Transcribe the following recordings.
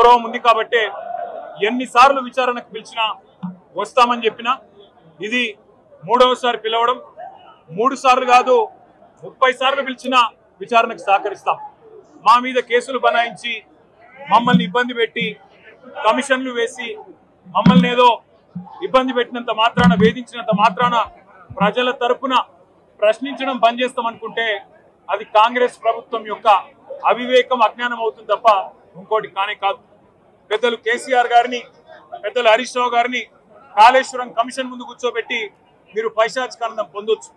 గౌరవం ఉంది కాబట్టి ఎన్నిసార్లు విచారణకు పిలిచినా వస్తామని చెప్పినా ఇది మూడవసారి పిలవడం, 3 సార్లు కాదు 30 సార్లు పిలిచినా విచారణకు సహకరిస్తాం. మా మీద కేసులు బనాయించి మమ్మల్ని ఇబ్బంది పెట్టి కమిషన్లు వేసి మమ్మల్ని ఏదో ఇబ్బంది పెట్టినంత మాత్రాన, వేధించినంత మాత్రాన ప్రజల తరపున ప్రశ్నించడం బంద్ చేస్తామనుకుంటే అది కాంగ్రెస్ ప్రభుత్వం యొక్క అవివేకం, అజ్ఞానం అవుతుంది తప్ప ఇంకోటి కానే కాదు. పెద్దలు కేసీఆర్ గారిని, పెద్దలు హరీష్ రావు గారిని కాళేశ్వరం కమిషన్ ముందు కూర్చోబెట్టి మీరు పైశాచికానందం పొందొచ్చు.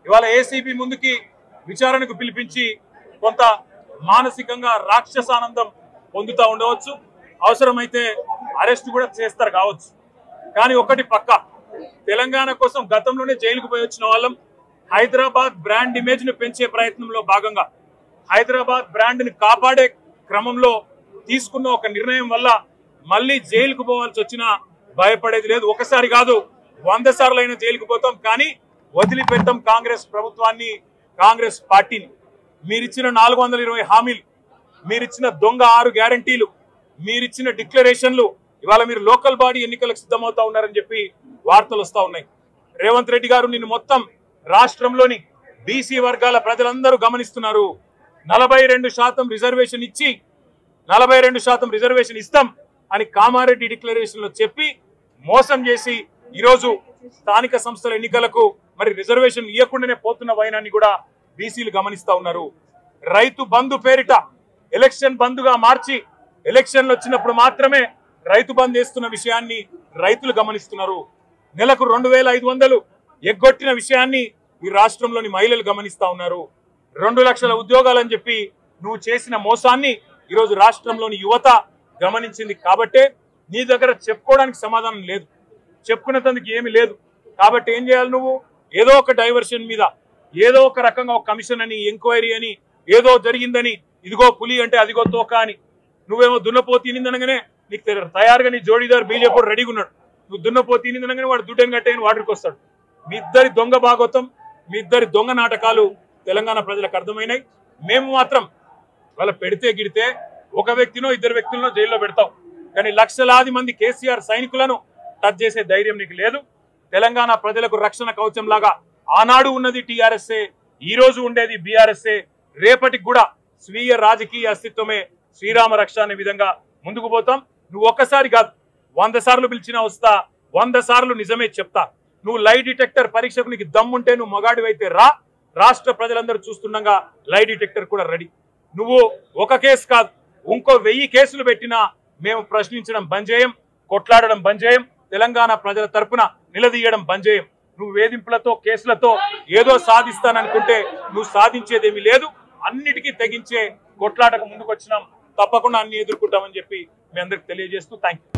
ఇవాళ ఏసీబీ ముందుకి విచారణకు పిలిపించి కొంత మానసికంగా రాక్షసానందం పొందుతూ ఉండవచ్చు, అవసరమైతే అరెస్ట్ కూడా చేస్తారు కావచ్చు. కానీ ఒకటి పక్క, తెలంగాణ కోసం గతంలోనే జైలుకు పోయి వచ్చిన వాళ్ళం. హైదరాబాద్ బ్రాండ్ ఇమేజ్ ను పెంచే ప్రయత్నంలో భాగంగా హైదరాబాద్ బ్రాండ్ ని కాపాడే క్రమంలో తీసుకున్న ఒక నిర్ణయం వల్ల మళ్ళీ జైలుకు పోవాల్సి వచ్చినా భయపడేది లేదు. ఒకసారి కాదు 100 సార్లు అయినా జైలుకు పోతాం, కానీ వదిలిపెట్టాం కాంగ్రెస్ ప్రభుత్వాన్ని, కాంగ్రెస్ పార్టీని. మీరిచ్చిన 420 హామీలు, మీరిచ్చిన దొంగ 6 గ్యారంటీలు, మీరిచ్చిన డిక్లరేషన్లు ఇవాళ మీరు లోకల్ బాడీ ఎన్నికలకు సిద్ధమవుతా ఉన్నారని చెప్పి వార్తలు వస్తూ ఉన్నాయి. రేవంత్ రెడ్డి గారు నిన్ను మొత్తం రాష్ట్రంలోని బీసీ వర్గాల ప్రజలందరూ గమనిస్తున్నారు. 42% రిజర్వేషన్ ఇచ్చి 42% రిజర్వేషన్ ఇస్తాం అని కామారెడ్డి డిక్లరేషన్ లో చెప్పి మోసం చేసి ఈరోజు స్థానిక సంస్థల ఎన్నికలకు మరి రిజర్వేషన్ ఇవ్వకుండానే పోతున్న వైనాన్ని కూడా బీసీలు గమనిస్తా ఉన్నారు. రైతు బంధు పేరిట ఎలక్షన్ బంధుగా మార్చి ఎలక్షన్లు వచ్చినప్పుడు మాత్రమే రైతు బంధు వేస్తున్న విషయాన్ని రైతులు గమనిస్తున్నారు. నెలకు 2500 ఎగ్గొట్టిన విషయాన్ని ఈ రాష్ట్రంలోని మహిళలు గమనిస్తా ఉన్నారు. 2 లక్షల ఉద్యోగాలని చెప్పి నువ్వు చేసిన మోసాన్ని ఈరోజు రాష్ట్రంలోని యువత గమనించింది. కాబట్టే నీ దగ్గర చెప్పుకోవడానికి సమాధానం లేదు, చెప్పుకునేందుకు ఏమీ లేదు. కాబట్టి ఏం చేయాలి, నువ్వు ఏదో ఒక డైవర్షన్ మీద, ఏదో ఒక రకంగా ఒక కమిషన్ అని, ఎంక్వైరీ అని, ఏదో జరిగిందని, ఇదిగో పులి అంటే అదిగో తోక అని, నువ్వేమో దున్నపోతు తినిందనగానే నీకు తయారుగా నీ జోడీదారు బీజేపీ రెడీగా ఉన్నాడు. నువ్వు దున్నపోతు తినిందనగానే వాడు దుడ్డని కట్టేయని వాడికి వస్తాడు. మీ ఇద్దరి దొంగ భాగోతం, మీ ఇద్దరి దొంగ నాటకాలు తెలంగాణ ప్రజలకు అర్థమైనాయి. మేము మాత్రం వాళ్ళ పెడితే గిడితే ఒక వ్యక్తినో 2 వ్యక్తులను జైల్లో పెడతాం, కానీ లక్షలాది మంది కేసీఆర్ సైనికులను టచ్ చేసే ధైర్యం నీకు లేదు. తెలంగాణ ప్రజలకు రక్షణ కవచం లాగా ఆనాడు ఉన్నది టీఆర్ఎస్ఏ, ఈ రోజు ఉండేది బీఆర్ఎస్ఏ, రేపటికి కూడా స్వీయ రాజకీయ అస్తిత్వమే శ్రీరామ రక్ష అనే విధంగా ముందుకు పోతాం. నువ్వు ఒక్కసారి కాదు 100 సార్లు పిలిచినా వస్తా, 100 సార్లు నిజమే చెప్తా. నువ్వు లై డిటెక్టర్ పరీక్షకు నీకు దమ్ముంటే నువ్వు మగాడివైతే రా, రాష్ట్ర ప్రజలందరూ చూస్తుండగా లై డిటెక్టర్ కూడా రెడీ. నువ్వు ఒక కేసు కాదు ఇంకో 1000 కేసులు పెట్టినా మేము ప్రశ్నించడం బంద్ చేయం, కొట్లాడడం బంద్ చేయం, తెలంగాణ ప్రజల తరపున నిలదీయడం బంద్ చేయం. నువ్వు వేధింపులతో కేసులతో ఏదో సాధిస్తాననుకుంటే నువ్వు సాధించేదేమీ లేదు. అన్నిటికీ తెగించే కొట్లాటకు ముందుకు వచ్చినాం, తప్పకుండా అన్ని ఎదుర్కొంటామని చెప్పి మీ అందరికి తెలియజేస్తూ థ్యాంక్ యూ.